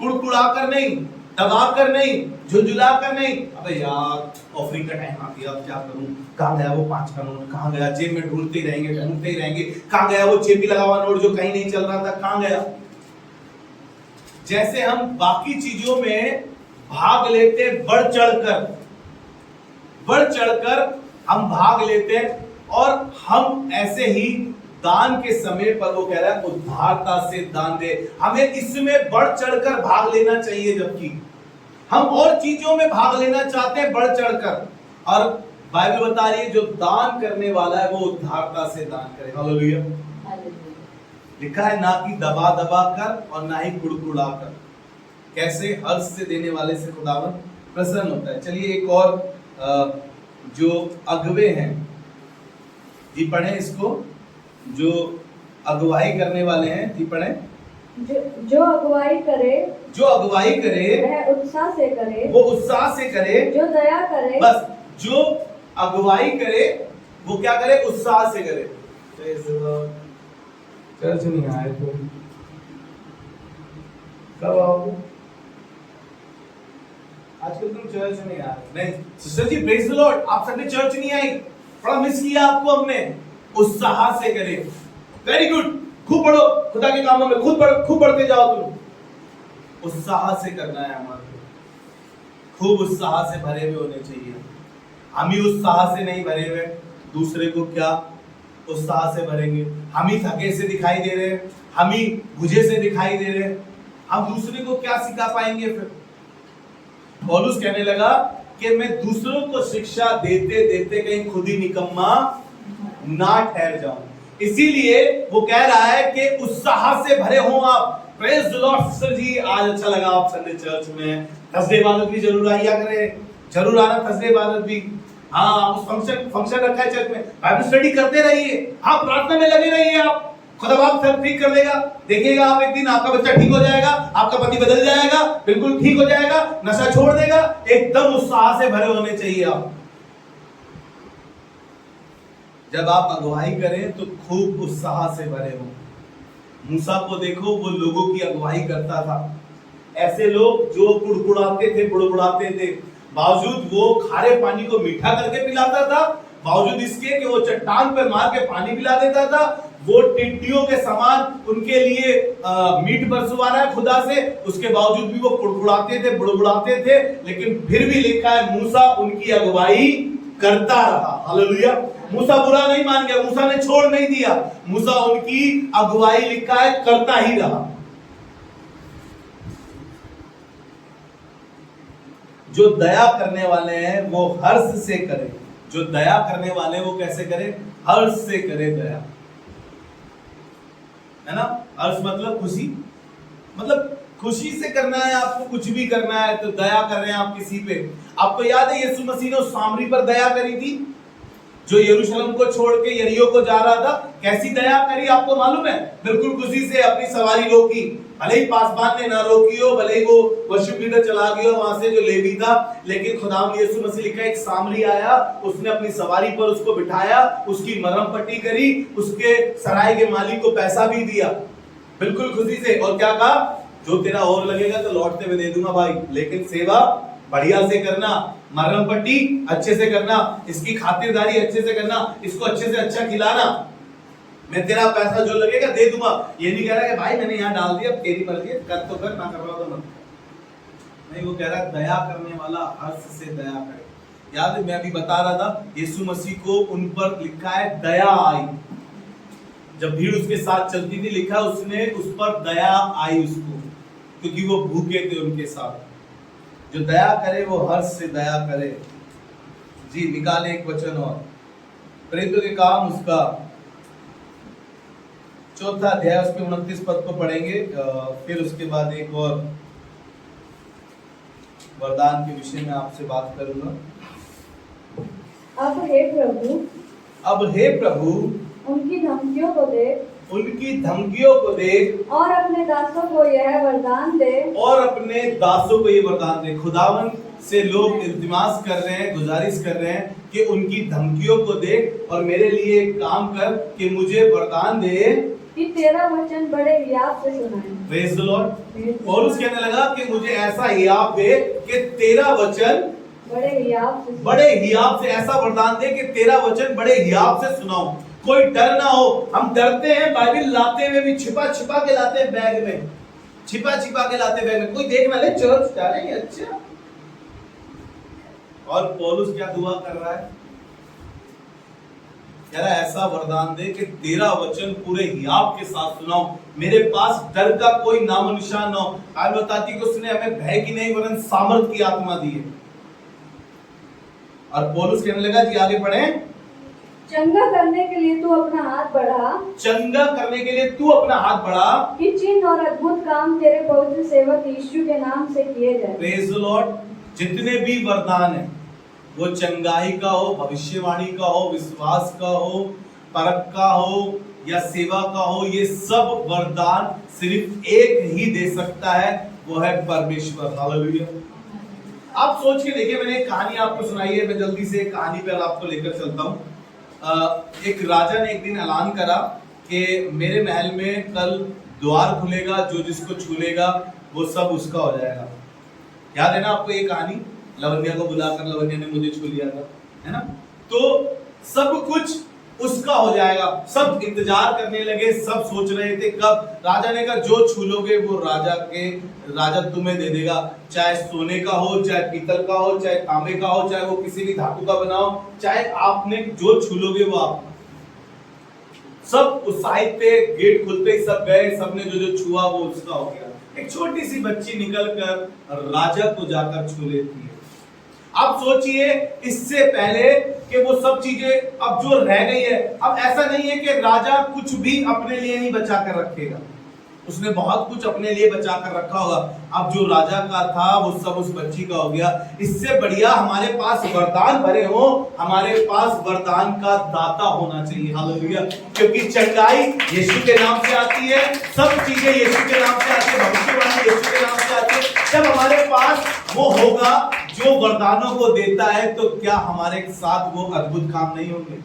कुड़कुड़ाकर नहीं, दबाकर नहीं, झुंझुलाकर नहीं। अबे यार ऑफरिंग का टाइम आ गया, अब क्या करूं, कहां गया वो 5 का नोट, कहां गया, जेब में ढूंढते ही रहेंगे, कहां गया वो चेपी लगा हुआ नोट जो कहीं नहीं चल रहा था, कहां गया। जैसे हम बाकी चीजों में भाग लेते बढ़ चढ़कर हम भाग लेते हैं, और हम ऐसे ही दान के समय पर वो कह रहा है उद्धारता से दान दे। हमें इसमें बढ़ चढ़कर भाग लेना चाहिए, जबकि हम और चीजों में भाग लेना चाहते हैं बढ़ चढ़कर। और बाइबल बता रही है जो दान करने वाला है वो उद्धारता से दान करे। हालेलुया। लिखा है ना कि दबा दबा कर और ना ही कुड़कुड़ा कर। कैसे? हर्ष से देने वाले से खुदावन प्रसन्न होता है। चलिए एक और जो अगवे हैं जी पढ़े इसको, जो अगुवाई करने वाले हैं जी पढ़े। जो अगुवाई करे वह उत्साह से करे, वो उत्साह से करे। जो दया करे, बस जो अगुवाई करे वो क्या करे? उत्साह से करे। चर्च नहीं आए तो कब आओगे? आजकल तुम चर्च नहीं आ रहे। नहीं sister ji, praise the Lord, आप सबने चर्च नहीं आई, थोड़ा मिस किया आपको हमने। उत्साह से करे। वेरी गुड, खूब बढ़ो खुदा के कामों में, खूब बढ़ते जाओ तुम। उत्साह से करना है हमारे, खूब उत्साह से भरे हुए होने चाहिए। हम ही उत्साह से नहीं भरे हुए, दूसरे को क्या उत्साह से भरेंगे? हम ही थके से दिखाई दे रहे हैं, हम ही बुझे से दिखाई दे रहे हैं, हम दूसरे को क्या सिखा पाएंगे? फिर पौलुस कहने लगा कि मैं दूसरों को शिक्षा देते देते कहीं खुद ही निकम्मा ना ठहर जाऊं। इसीलिए वो कह रहा है कि उत्साह से भरे हो आप। Praise the Lord. सिस्टर जी, आज अच्छा लगा आप संडे चर्च में। थर्सडे इबादत भी जरूर आइया करें, जरूर आना थर्सडे इबादत भी। हाँ, उस फंक्शन रखा है चर्च में, बाइबल स्टडी करते रहिए। हाँ, प्रार्थना में लगे रहिए। आप खुदा बाप सब ठीक कर देगा। देखिएगा आप, एक दिन आपका बच्चा ठीक हो जाएगा, आपका पति बदल जाएगा, बिल्कुल ठीक हो जाएगा, नशा छोड़ देगा। एकदम उत्साह से भरे होने चाहिए आप। जब आप अगुवाई करें तो खूब उत्साह से भरे हो। मूसा को देखो, वो लोगों की अगुवाई करता था। ऐसे लोग जो कुड़कुड़ाते थे, बुड़बुड़ाते थे, बावजूद वो खारे पानी को मीठा करके पिलाता था, बावजूद इसके कि वो चट्टान पर मार के पानी पिला देता था। वो टिड्डियों के समान उनके लिए मीट बरसवा रहा है खुदा से, उसके बावजूद भी वो कुड़कुड़ाते थे, बुड़बुड़ाते थे, लेकिन फिर भी लिखा है मूसा उनकी अगुवाई करता रहा। हालेलुया। मूसा बुरा नहीं मान गया, मूसा ने छोड़ नहीं दिया, मूसा उनकी अगुवाई लिखा है करता ही रहा। जो दया करने वाले हैं वो हर्ष से करें। जो दया करने वाले वो कैसे करें? हर्ष से करें दया, है ना। हर्ष मतलब खुशी, मतलब खुशी से करना है आपको, कुछ भी करना है तो दया कर रहे हैं आप किसी पे। आपको याद है यीशु मसीह ने उस सामरी पर दया करी थी जो यरूशलेम को छोड़ के यरीहो को जा रहा था। कैसी दया करी आपको मालूम है? बिल्कुल खुशी से अपनी सवारी रोकी, भले ही पासबान ने ना रोकी हो, भले ही वो वर्शिप लीडर चला गया वहां से जो लेवी था, लेकिन खुदावंद यीशु मसीह लिखा एक सामरी आया, उसने अपनी सवारी पर उसको बिठाया, उसकी मरहम पट्टी करी, उसके सराय के मालिक को पैसा भी दिया बिल्कुल खुशी से, और क्या कहा? जो तेरा और लगेगा तो लौटते हुए दे दूंगा भाई, लेकिन सेवा बढ़िया से करना, मरहम पट्टी अच्छे से करना, इसकी खातिरदारी अच्छे से करना, इसको अच्छे से अच्छा खिलाना, मैं तेरा पैसा जो लगेगा दे दूंगा। ये नहीं कह रहा कि भाई मैंने यहाँ डाल दिया, अब तेरी मर्जी है, कर तो कर, ना कर रहा तो मत। नहीं, वो कह रहा है दया करने वाला हर्ष से दया करे। याद है मैं अभी बता रहा था, यीशु मसीह को उन पर लिखा है दया आई। जब भीड़ उसके साथ चलती थी, लिखा उसने उस पर दया आई उसको, क्योंकि वो भूखे थे उनके साथ। जो दया करे वो हर्ष से दया करे। जी निकाले एक वचन और, प्रेरितों के काम उसका 4 अध्याय उसके 29 पद को पढ़ेंगे। फिर उसके बाद एक और वरदान के विषय में आपसे बात करूंगा। अब हे प्रभु उनकी धमकियों को देख और अपने दासों को यह वरदान दे। खुदावन से लोग इल्तिमास कर रहे हैं, गुजारिश कर रहे हैं कि उनकी धमकियों को देख और मेरे लिए एक काम कर कि मुझे वरदान दे कि तेरा वचन बड़े हियाव से सुनाए। Praise the Lord. पौलुस कहने लगा कि मुझे ऐसा हियाव दे कि तेरा वचन बड़े हियाव से, ऐसा वरदान दे कि तेरा वचन बड़े हियाव से सुनाऊं। कोई डर ना हो। हम डरते हैं बाइबल लाते हुए भी, छिपा के लाते हैं बैग में, छिपा के लाते बैग में, कोई देख ना ले, चर्च डालेंगे अच्छा। और पौलुस क्या दुआ कर रहा है, कह रहा है ऐसा वरदान दे कि तेरा वचन पूरे हियाव के साथ सुनाओ, मेरे पास डर का कोई नामो निशान ना हो। आज बताती कि उसने हमें भय की नहीं वरन सामर्थ की आत्मा दी है। और पौलुस कहने लगा, जी आगे पढ़ें, चंगा करने के लिए तू अपना हाथ बढ़ा कि चिन्ह और अद्भुत काम तेरे पवित्र सेवक यीशु के नाम से किए जाए। Praise the Lord. जितने भी वरदान है, वो चंगाई का हो, भविष्यवाणी का हो, विश्वास का हो, परख का हो या सेवा का हो, ये सब वरदान सिर्फ एक ही दे सकता है, वो है परमेश्वर। हालेलुया। आप सोच के देखिए, मैंने एक कहानी आपको सुनाई है, मैं जल्दी से कहानी पर आपको लेकर चलता हूँ। एक राजा ने एक दिन ऐलान करा कि मेरे महल में कल द्वार खुलेगा, जो जिसको छू लेगा वो सब उसका हो जाएगा। याद है ना आपको ये कहानी, लवन्या को बुलाकर लवन्या ने मुझे छू लिया था, है ना। तो सब कुछ उसका हो जाएगा। सब इंतजार करने लगे, सब सोच रहे थे कब। राजा ने कहा जो छू लोगे वो राजा तुम्हें दे देगा, चाहे सोने का हो, चाहे पीतल का हो, चाहे तांबे का हो, चाहे वो किसी भी धातु का बना हो, चाहे आपने जो छू लोगे वो आप। सब उत्साहित थे, गेट खुलते ही सब गए, सबने जो छुआ वो उसका हो गया। एक छोटी सी बच्ची निकलकर राजा को जाकर छू लेती है। अब सोचिए, इससे पहले कि वो सब चीजें अब जो रह गई है, अब ऐसा नहीं है कि राजा कुछ भी अपने लिए नहीं बचा कर रखेगा, उसने बहुत कुछ अपने लिए बचा कर रखा होगा। अब जो राजा का था वो सब उस बच्ची का हो गया। इससे बढ़िया हमारे पास वरदान भरे हो, हमारे पास वरदान का दाता होना चाहिए। हालेलुया। क्योंकि चंगाई यीशु के नाम से आती है, सब चीजें यीशु के नाम से आती है, भविष्यवाणी यीशु के नाम से आती है। जब हमारे पास वो होगा जो वरदानों को देता है, तो क्या हमारे साथ वो अद्भुत काम नहीं होंगे?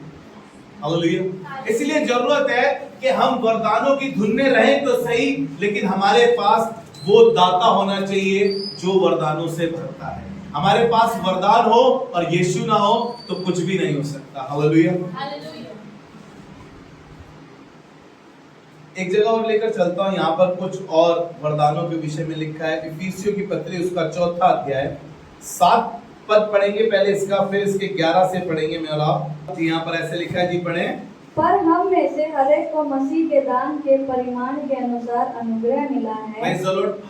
हालेलुया। इसलिए जरूरत है कि हम वरदानों की धुन में रहें तो सही, लेकिन हमारे पास वो दाता होना चाहिए जो वरदानों से भरता है। हमारे पास वरदान हो और यीशु ना हो तो कुछ भी नहीं हो सकता। हालेलुया। एक जगह और लेकर चलता हूं, यहाँ पर कुछ और वरदानों के विषय में लिखा है। इफिसियों की पत्री उसका 4 अध्याय 7 पद पढ़ेंगे पहले इसका, फिर इसके 11 से पढ़ेंगे मैं और आप। यहाँ पर ऐसे लिखा है, जी पढ़ें। पर हम में से हरेक को मसीह के दान के परिमाण के अनुसार अनुग्रह मिला है।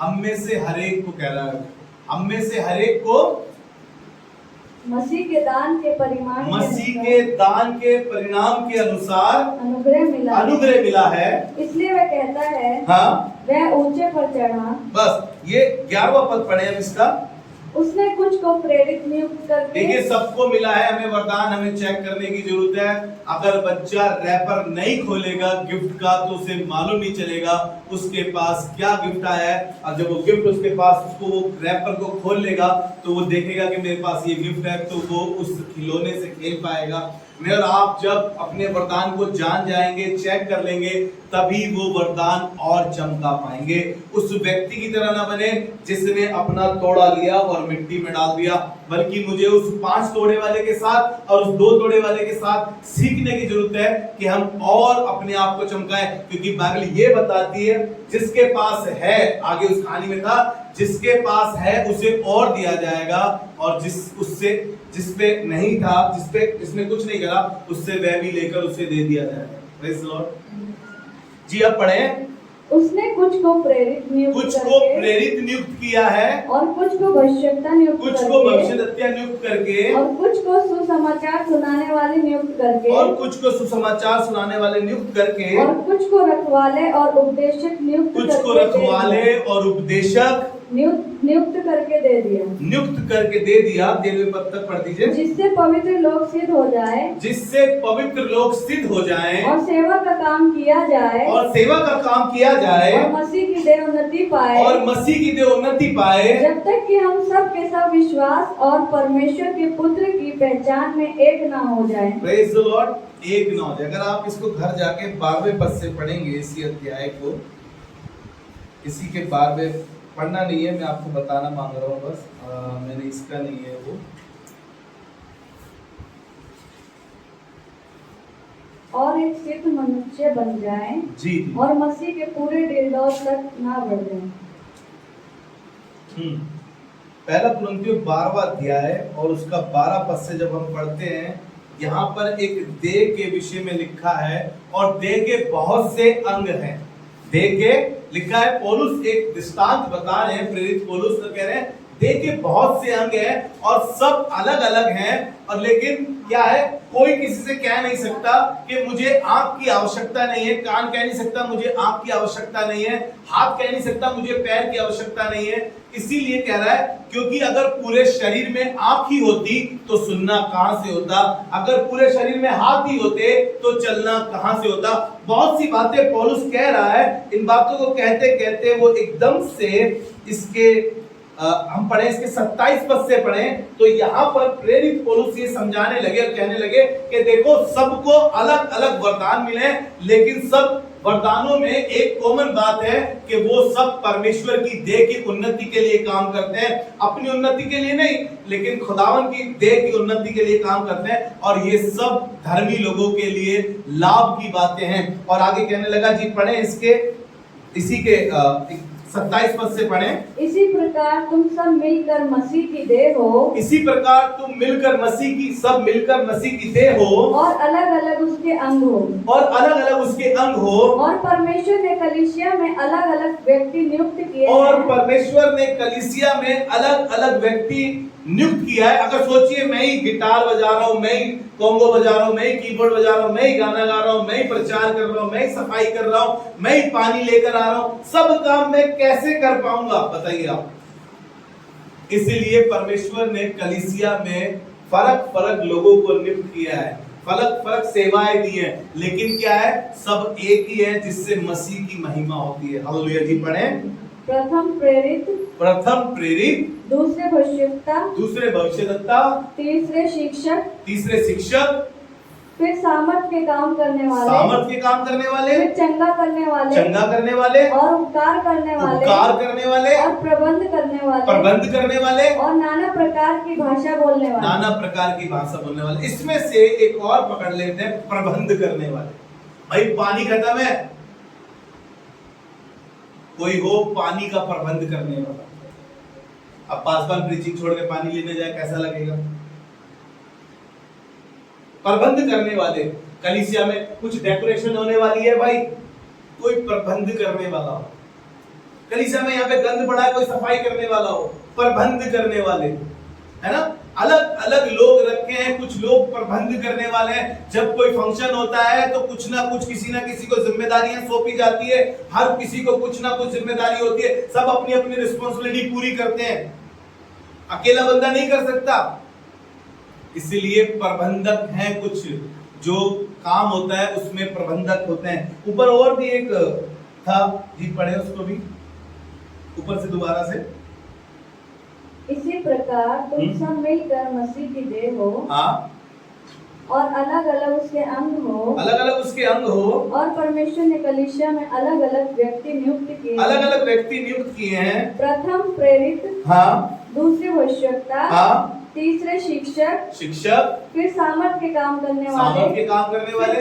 हम में से हरेक को कह रहा है, हम में से हरेक को मसीह के दान के परिमाण के परिणाम के अनुसार अनुग्रह मिला है। इसलिए वह कहता है, हाँ, वह ऊंचे पर चढ़ा। बस ये 11वां पद पढ़े हम इसका। उसने कुछ को प्रेरित नियुक्त करके। देखिए सबको मिला है हमें वरदान, हमें चेक करने की जरूरत है। अगर बच्चा रैपर नहीं खोलेगा गिफ्ट का तो उसे मालूम नहीं चलेगा उसके पास क्या गिफ्ट आया है। और जब वो गिफ्ट उसके पास, उसको वो रैपर को खोल लेगा तो वो देखेगा कि मेरे पास ये गिफ्ट है, तो वो उस खिलौने से खेल पाएगा। मैं और आप जब अपने वरदान को जान जाएंगे, चेक कर लेंगे, तभी वो वरदान और चमका पाएंगे। उस व्यक्ति की तरह ना बने जिसने अपना तोड़ा लिया और और मिट्टी में डाल दिया, बल्कि मुझे उस 5 तोड़े वाले के साथ और उस 2 तोड़े वाले के साथ सीखने की जरूरत है कि हम और अपने आप को चमकाएं, क्योंकि बाइबल ये बताती है जिसके पास है, आगे उस कहानी में था, जिसके पास है उसे और दिया जाएगा, और जिस पे नहीं था, जिसने कुछ नहीं करा, उससे वह भी लेकर उसे दे दिया जाएगा। Praise the Lord. जी अब पढ़ें। उसने कुछ को प्रेरित नियुक्त किया है, और कुछ को भविष्यवक्ता नियुक्त कुछ करके, को भविष्यवक्ता नियुक्त करके, और कुछ को सुसमाचार सुनाने वाले नियुक्त करके, और कुछ को सुसमाचार सुनाने वाले नियुक्त करके, और कुछ को रखवाले और उपदेशक नियुक्त कुछ को रखवाले और उपदेशक नियुक्त करके दे दिया। नियुक्त करके दे दिया। 13वें पद तक पढ़ दीजिए। जिससे पवित्र लोग सिद्ध हो जाए, जिससे पवित्र लोग सिद्ध हो जाएं, और सेवा का काम किया जाए, और सेवा का काम किया जाए, और मसीह की देह उन्नति पाए, और मसीह की देह उन्नति पाए, जब तक कि हम सब के सब विश्वास और परमेश्वर के पुत्र की पहचान में एक ना हो जाए। Praise the Lord. एक ना हो जाए। अगर आप इसको घर जाके 12वें पद से पढ़ेंगे, इसी अध्याय को, इसी के 12वें, पढ़ना नहीं है, मैं आपको बताना मांग रहा हूँ बस, मैंने इसका नहीं है वो। और एक सिद्ध मनुष्य बन जाए जी। और मसीह के पूरे दिलदौर तक ना बढ़ जाए। पहला कुरिन्थियों 12वां अध्याय और उसका 12 पद से जब हम पढ़ते हैं, यहाँ पर एक देह के विषय में लिखा है, और देह के बहुत से अंग हैं। देह के लिखा है, पौलुस एक दृष्टांत बता रहे हैं, प्रेरित पौलुस तो कह रहे हैं देह के बहुत से अंग हैं और सब अलग अलग हैं, और लेकिन क्या है, कोई किसी से कह नहीं सकता कि मुझे आंख की आवश्यकता नहीं है, कान कह नहीं सकता मुझे आंख की आवश्यकता नहीं है, हाथ कह नहीं सकता मुझे पैर की आवश्यकता नहीं है। इसीलिए कह रहा है, क्योंकि अगर पूरे शरीर में आंख ही होती तो सुनना कहां से होता, अगर पूरे शरीर में हाथ ही होते तो चलना कहां से होता। बहुत सी बातें पौलुस कह रहा है। इन बातों को कहते कहते वो एकदम से इसके हम पढ़े, इसके 27 पद से पढ़ें तो यहाँ पर प्रेरित पौलुस ये समझाने लगे और कहने लगे कि देखो, सबको अलग अलग वरदान मिले, लेकिन सब वरदानों में एक कॉमन बात है कि वो सब परमेश्वर की देह की उन्नति के लिए काम करते हैं, अपनी उन्नति के लिए नहीं, लेकिन खुदावन की देह की उन्नति के लिए काम करते हैं, और ये सब धर्मी लोगों के लिए लाभ की बातें हैं। और आगे कहने लगा, जी पढ़े इसके, इसी के 27 पद से पढ़ें। इसी प्रकार तुम सब मिलकर मसीह की देह हो, इसी प्रकार तुम मिलकर मसीह की, सब मिलकर मसीह की देह हो, और अलग अलग उसके अंग हो, और अलग अलग उसके अंग हो, और परमेश्वर ने कलीसिया में अलग अलग व्यक्ति नियुक्त किए और हैं। परमेश्वर ने कलीसिया में अलग अलग व्यक्ति नियुक्त किया है। अगर सोचिए, मैं ही गिटार बजा रहा हूँ, मैं ही कॉन्गो बजा रहा हूँ, मैं ही कीबोर्ड बजा रहा हूँ, मैं ही गाना गा रहा हूँ, मैं ही प्रचार कर रहा हूँ, मैं ही सफाई कर रहा हूँ, मैं ही पानी लेकर आ रहा हूँ, सब काम मैं कैसे कर पाऊंगा, बताइए आप। इसलिए परमेश्वर ने कलीसिया में फर्क फर्क लोगों को नियुक्त किया है, फर्क फर्क सेवाएं दी हैं, लेकिन क्या है, सब एक ही है, जिससे मसीह की महिमा होती है। हालेलुया। जी पढ़ें। प्रथम प्रेरित, दूसरे भविष्यद्वक्ता, तीसरे शिक्षक, फिर सामर्थ के काम करने वाले, फिर चंगा करने वाले, और उपकार करने वाले, और प्रबंध करने वाले, और नाना प्रकार की भाषा बोलने वाले। इसमें से एक और पकड़ लेते हैं, प्रबंध करने वाले। भाई पानी खत्म है, कोई हो पानी का प्रबंध करने वाला। अब पासवान प्रीचिंग छोड़ के पानी लेने जाए, कैसा लगेगा? प्रबंध करने वाले। कलीसिया में कुछ डेकोरेशन होने वाली है भाई, कोई प्रबंध करने वाला हो। कलीसिया में यहाँ पे गंद पड़ा है, कोई सफाई करने वाला हो, प्रबंध करने वाले, है ना। अलग अलग लोग रखे हैं, कुछ लोग प्रबंध करने वाले हैं। जब कोई फंक्शन होता है तो कुछ ना कुछ, किसी ना किसी को जिम्मेदारियां सौंपी जाती है, हर किसी को कुछ ना कुछ जिम्मेदारी होती है, सब अपनी अपनी रिस्पॉन्सिबिलिटी पूरी करते हैं, अकेला बंदा नहीं कर सकता। इसीलिए प्रबंधक हैं, कुछ जो काम होता है उसमें प्रबंधक होते हैं। ऊपर और भी एक था, जी पढ़े उसको भी ऊपर से दोबारा से। इसी प्रकार तुम सब मिलकर मसीह की देह हो, हाँ, और अलग अलग उसके अंग हो, और परमेश्वर ने कलीसिया में अलग अलग व्यक्ति नियुक्त किए हैं। प्रथम प्रेरित, हाँ, दूसरी भविष्यवक्ता, हाँ, तीसरे शिक्षक, फिर सामर्थ के काम करने वाले, फिर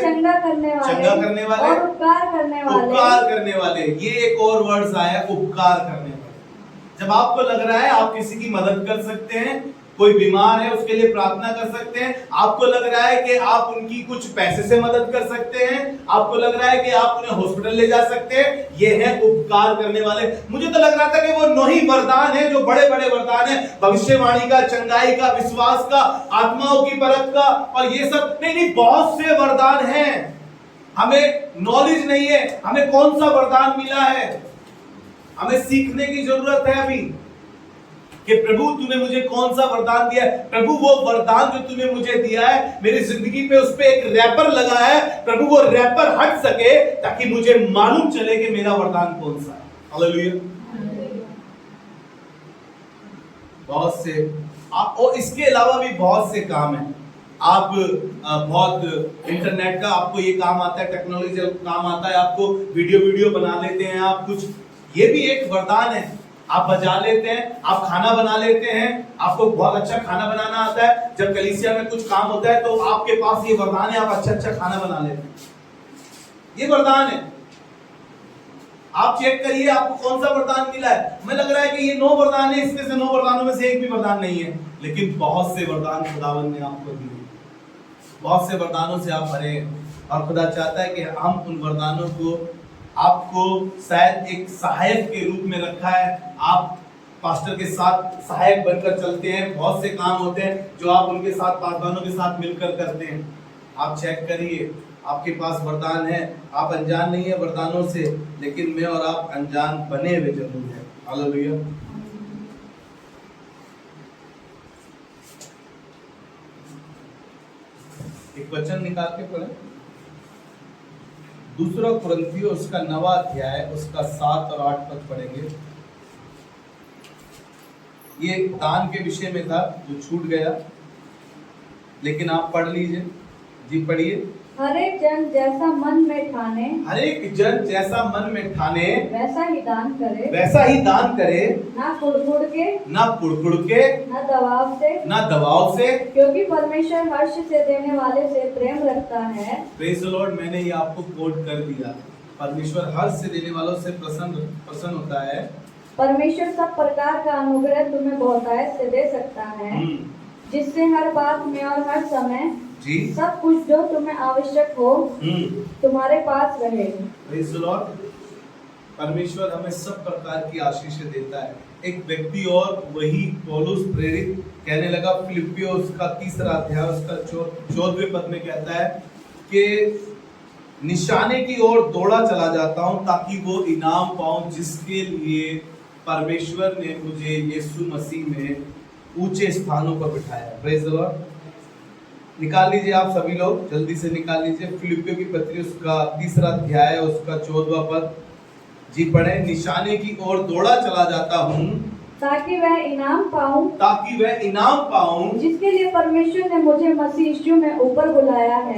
चंगा करने वाले, और उपकार करने वाले। ये एक और वर्ड्स आया, उपकार करने वाले। जब आपको लग रहा है आप किसी की मदद कर सकते हैं, कोई बीमार है उसके लिए प्रार्थना कर सकते हैं, आपको लग रहा है कि आप उनकी कुछ पैसे से मदद कर सकते हैं, आपको लग रहा है कि आप उन्हें हॉस्पिटल ले जा सकते हैं, ये है उपकार करने वाले। मुझे तो लग रहा था कि वो 9 ही वरदान है जो बड़े बड़े वरदान है, भविष्यवाणी का, चंगाई का, विश्वास का, आत्माओं की परख का, और ये सब नहीं, बहुत से वरदान हैं। हमें नॉलेज नहीं है हमें कौन सा वरदान मिला है, हमें सीखने की जरूरत है अभी कि प्रभु तूने मुझे कौन सा वरदान दिया है। प्रभु वो वरदान जो तूने मुझे दिया है मेरी जिंदगी पे उस पे एक रैपर लगा है, प्रभु वो रैपर हट सके ताकि मुझे मालूम चले कि मेरा वरदान कौन सा है। हालेलुया। बहुत से और इसके अलावा भी बहुत से काम है। आप बहुत इंटरनेट का आपको ये काम आता है, टेक्नोलॉजी काम आता है, आपको वीडियो बना लेते हैं आप कुछ, ये भी एक वरदान है। आप बजा लेते हैं, आप खाना बना लेते हैं, आपको बहुत अच्छा खाना बनाना आता है। जब कलीसिया में कुछ काम होता है तो आपके पास ये वरदान है, आप अच्छा खाना बना लेते हैं, ये वरदान है। आप चेक करिए आपको कौन सा वरदान मिला है। हमें लग रहा है कि ये 9 वरदान है, इसमें से 9 वरदानों में से एक भी वरदान नहीं है, लेकिन बहुत से वरदान खुदावन ने आपको दिए, बहुत से वरदानों से आप भरे हैं, और खुदा चाहता है कि हम उन वरदानों को, आपको शायद एक सहायक के रूप में रखा है। आप पास्टर के साथ सहायक बनकर चलते हैं, बहुत से काम होते हैं जो आप उनके साथ, पासवानों के साथ मिलकर करते हैं। आप चेक करिए आपके पास वरदान है, आप अनजान नहीं है वरदानों से, लेकिन मैं और आप अनजान बने हुए जरूर हैं। हालेलुया। एक वचन निकाल के पढ़े, 2 कुरिन्थियों उसका 9वां अध्याय उसका 7 और 8 पद पढ़ेंगे। ये दान के विषय में था जो छूट गया, लेकिन आप पढ़ लीजिए जी, पढ़िए। हर एक जन जैसा मन में ठाने, वैसा ही दान करे, ना कुड़कुड़ के, ना दबाव से, क्योंकि परमेश्वर हर्ष से देने वाले से प्रेम रखता है। Praise the Lord. मैंने ये आपको कोट कर दिया, परमेश्वर हर्ष से देने वालों से प्रसन्न होता है। परमेश्वर सब प्रकार का अनुग्रह तुम्हें बहुतायत से दे सकता है, जिससे हर बात में और हर समय जी सब कुछ जो तुम्हें आवश्यक हो तुम्हारे पास रहे। Praise the Lord. परमेश्वर हमें सब प्रकार की आशीष देता है। एक व्यक्ति और वही पौलुस प्रेरित कहने लगा, फिलिपियों उसका 3रा अध्याय उसका 14वें पद में कहता है कि निशाने की ओर दौड़ा चला जाता हूं ताकि वो इनाम पाऊं जिसके लिए परमेश्वर ने मुझे यीशु मसीह में ऊंचे स्थानों पर बिठाया। Praise the Lord. निकाल लीजिए आप सभी लोग, जल्दी से निकाल लीजिए फिलिपियों की पत्री उसका 3रा अध्याय उसका 14वां पद जी, पढ़े। निशाने की ओर दौड़ा चला जाता हूँ ताकि वह इनाम पाऊं जिसके लिए परमेश्वर ने मुझे मसीह यीशु में ऊपर बुलाया है।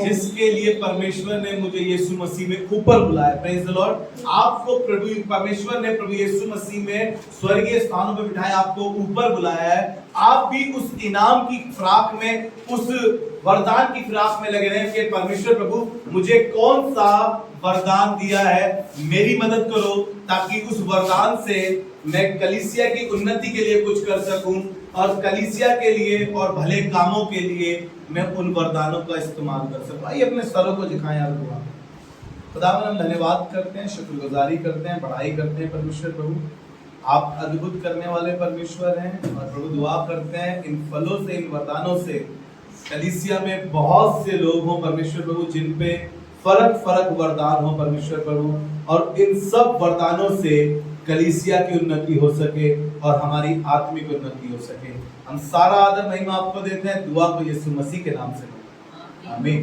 Praise the Lord. आपको परमेश्वर ने प्रभु यीशु मसीह में स्वर्गीय स्थानों पर बिठाया, आपको ऊपर बुलाया है। आप भी उस इनाम की फिराक में, उस वरदान की फिराक में लगे रहे कि परमेश्वर प्रभु मुझे कौन सा वरदान दिया है, मेरी मदद करो ताकि उस वरदान से मैं कलीसिया की उन्नति के लिए कुछ कर सकूं, और कलीसिया के लिए और भले कामों के लिए मैं उन वरदानों का इस्तेमाल कर सकूं। आइए अपने सरों को झुकाएं यार। खुदावन हम धन्यवाद करते हैं, शुक्रगुजारी करते हैं, बढ़ाई करते हैं। परमेश्वर प्रभु आप अद्भुत करने वाले परमेश्वर हैं, और प्रभु दुआ करते हैं इन फलों से, इन वरदानों से कलीसिया में बहुत से लोग हों परमेश्वर प्रभु जिन पे फर्क वरदान हो परमेश्वर प्रभु, और इन सब वरदानों से कलीसिया की उन्नति हो सके और हमारी आत्मिक उन्नति हो सके। हम सारा आदर महिमा आपको देते हैं, दुआ को यीशु मसीह के नाम से, आमीन।